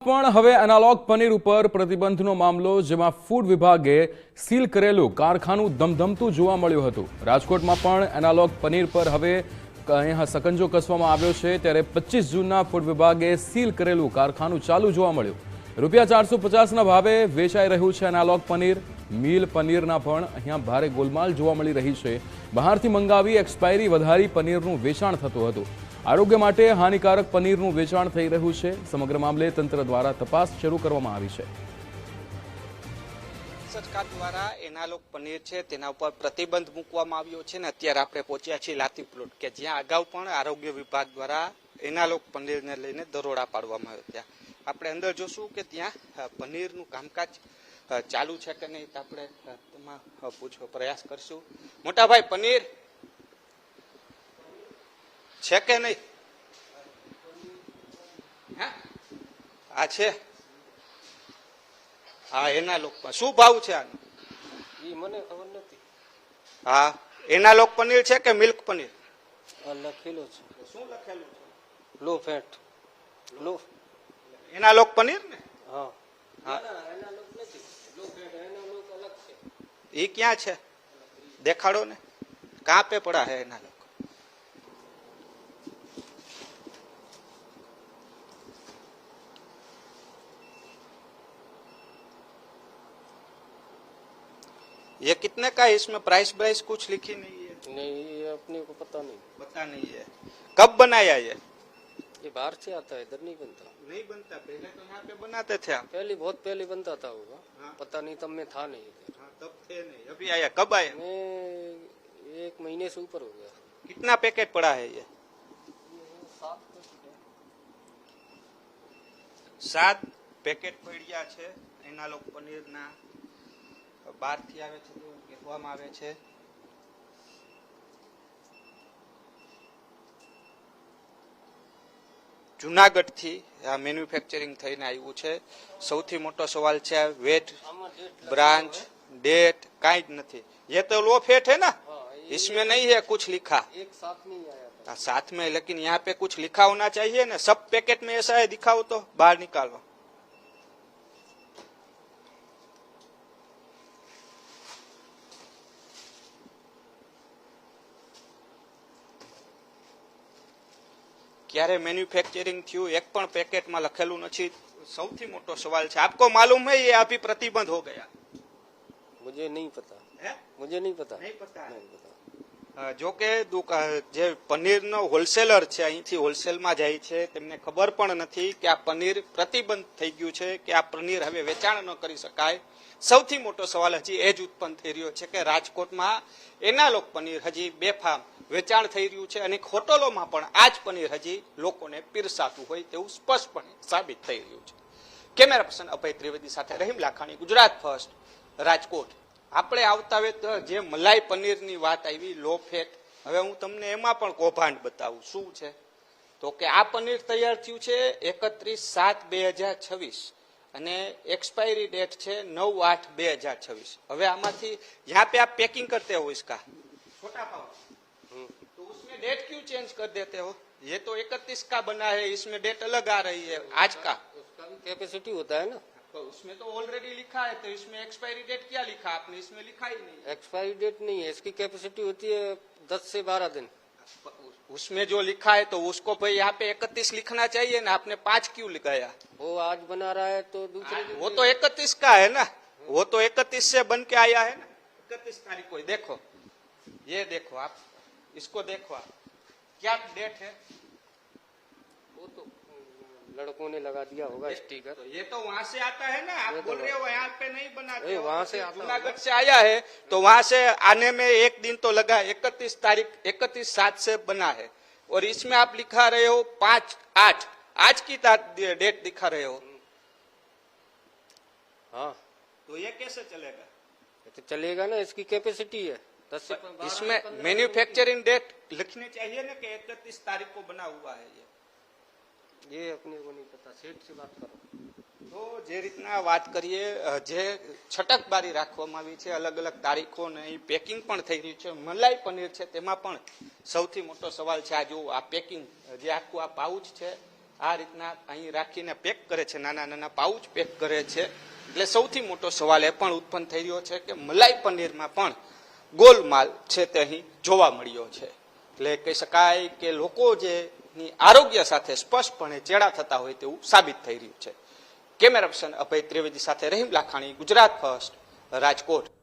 પણ હવે એનાલોગ પનીર ઉપર પ્રતિબંધનો મામલો, જેમાં ફૂડ વિભાગે સીલ કરેલું કારખાનું ધમધમતું જોવા મળ્યું હતું। રાજકોટમાં પણ એનાલોગ પનીર પર હવે અહીંયા સકંજો કસવામાં આવ્યો છે, ત્યારે 25 જૂનના ફૂડ વિભાગે સીલ કરેલું કારખાનું ચાલુ જોવા મળ્યું। ₹450ના ભાવે વેચાઈ રહ્યું છે એનાલોગ પનીર। મિલ પનીરના પણ અહીંયા ભારે ગોલમાલ જોવા મળી રહી છે। બહારથી મંગાવી એક્સપાયરી વધારી પનીરનું વેચાણ થતું હતું। આરોગ્ય માટે હાનિકારક પનીરનું વેચાણ થઈ રહ્યું છે। સમગ્ર મામલે તંત્ર દ્વારા તપાસ શરૂ કરવામાં આવી છે। સરકાર દ્વારા એનાલોગ પનીર છે તેના ઉપર પ્રતિબંધ મૂકવામાં આવ્યો છે ને અત્યારે આપણે પહોંચ્યા છીએ લાતી પ્લોટ કે જ્યાં અગાઉ પણ આરોગ્ય વિભાગ દ્વારા એનાલોગ પનીરને લઈને દરોડા પાડવામાં આવ્યા। ત્યાં આપણે અંદર જોશું કે ત્યાં પનીરનું કામકાજ ચાલુ છે કે નહીં, તો આપણે તેમાં પૂછવો પ્રયાસ કરશું। મોટાભાઈ, પનીર છે કે નહીં? આ છે, હા એનાલોગ શું ભાવ છે આનો? ઈ મને ખબર નથી। હા, એનાલોગ પનીર છે કે મિલ્ક પનીર? લખેલું છે। શું લખેલું છે? લો ફેટ, લો એનાલોગ પનીર ને? હા હા, એનાલોગ નથી, લો ફેટ એનાલોગ અલગ છે। એ ક્યાં છે? દેખાડો ને, કહાં पे पड़ा है एनालॉग? ये कितने का है? इसमें प्राइस प्राइस कुछ लिखी नहीं है। नहीं, ये अपने को पता नहीं। पता नहीं है। कब बनाया ये बाहर से आता है, इधर नहीं बनता। नहीं बनता, पहले तो यहाँ पे बनाते थे आप। पहले बहुत पहले बनता था होगा। हाँ। पता नहीं, तब मैं था नहीं इधर। हाँ, तब थे नहीं, अभी आया। कब आया? मैं 1 महीने से ऊपर हो गया। कितना पैकेट पड़ा है ये? 7 પેકેટ પડ્યા છે એનાલોગ પનીરના। બહારથી આવે છે તો કહેવામાં આવે છે। જુનાગઢથી આ મેન્યુફેક્ચરિંગ થઈને આવ્યું છે। સૌથી મોટો સવાલ છે વેટ, ब्रांच, डेट काई नहीं। ये तो लो फेट है ना, इसमें नहीं है कुछ लिखा। एक साथ में ही आया था। साथ में, लेकिन यहाँ पे कुछ लिखा होना चाहिए ना। सब पैकेट में ऐसा है, दिखाओ तो, बाहर निकालो। क्यारे मैन्युफैक्चरिंग थयु एक पण पैकेट में लखेलू नहीं। सौथी मोटो सवाल है, आपको मालूम है ये अभी प्रतिबंध हो गया? मुझे नहीं पता है? मुझे नहीं पता। नहीं पता, नहीं पता। जो के जे पनीर नो होलसेलर छे અહીંથી હોલસેલ માં જાય છે તેમને ખબર પણ નથી કે આ પનીર પ્રતિબંધ થઈ ગયું છે કે આ પનીર હવે વેચાણ ન કરી શકાય। સૌથી મોટો સવાલ હજી એ જ ઉત્પન્ન થઈ રહ્યો છે કે રાજકોટમાં એનાલોગ પનીર હજી બેફામ વેચાણ થઈ રહ્યું છે અને હોટલોમાં પણ આ જ પનીર હજી લોકોને પીરસાતું હોય તેવું સ્પષ્ટપણે સાબિત થઈ રહ્યું છે। કેમેરા પર્સન અભય ત્રિવેદી સાથે રહીમ લાખાણી, ગુજરાત ફર્સ્ટ, રાજકોટ। આપણે આવતા વેત જે મલાઈ પનીરની વાત આવી, લો ફેટ, હવે હું તમને એમાં પણ કૌભાંડ બતાવું શું છે। તો કે આ પનીર તૈયાર થયું છે 31/7/2026 અને एक्सपायरी डेट છે 9/8/2026। હવે આમાંથી यहाँ पे आप पैकिंग करते हो इसका छोटा पाव, तो उसमें डेट क्यों चेंज कर देते हो? ये तो 31 का बना है, इसमें डेट अलग आ रही है आज का। उसका भी कैपेसिटी होता है ना, तो उसमें तो ऑलरेडी लिखा है, तो इसमें एक्सपायरी डेट क्या लिखा आपने? इसमें लिखा ही नहीं। एक्सपायरी डेट नहीं है, इसकी कैपेसिटी होती है 10 से 12 दिन। उसमें जो लिखा है तो उसको भाई यहाँ पे 31 लिखना चाहिए ना, आपने 5 क्यों लिखाया? वो आज बना रहा है तो दूसरे दिन वो तो 31 का है ना, वो तो 31 से बन के आया है ना, 31 तारीख को। देखो, ये देखो आप, इसको देखो आप, क्या डेट है? वो तो लड़कों ने लगा दिया होगा स्टिकर। तो ये तो वहाँ से आता है ना, आप बोल रहे हो यहाँ पे नहीं बनाते हो। वहाँ से आता जूनागढ़ से आया है तो वहाँ से आने में एक दिन तो लगा। 31 तारीख 31/7 से बना है और इसमें आप लिखा रहे हो 5/8, आज की डेट दिखा रहे हो। हाँ, तो ये कैसे चलेगा? ये तो चलेगा ना, इसकी कैपेसिटी है 10 से 12। इसमें मैन्युफैक्चरिंग डेट लिखनी चाहिए ना कि 31 तारीख को बना हुआ है। ये अपने को नहीं पता, सेठ से बात करो। તો જે રીતના વાત કરીએ, જે છટકબારી રાખવામાં આવી છે, અલગ અલગ તારીખો ને પેકિંગ પણ થઈ રહ્યું છે। મલાઈ પનીર છે તેમાં પણ સૌથી મોટો સવાલ છે આ જો આ પેકિંગ, જે આખું આ પાઉચ છે આ રીતના અહીં રાખીને પેક કરે છે, નાના નાના પાઉચ પેક કરે છે. એટલે સૌથી મોટો સવાલ એ પણ ઉત્પન્ન થઈ રહ્યો છે કે મલાઈ પનીરમાં પણ ગોલમાલ છે તે અહીં જોવા મળ્યો છે. એટલે કહી શકાય કે લોકો જે આરોગ્ય સાથે સ્પષ્ટપણે ચેડા થતા હોય તેવું સાબિત થઈ રહ્યું છે. કેમેરા પર્સન અભય ત્રિવેદી સાથે રહીમ લાખાણી, ગુજરાત ફર્સ્ટ, રાજકોટ.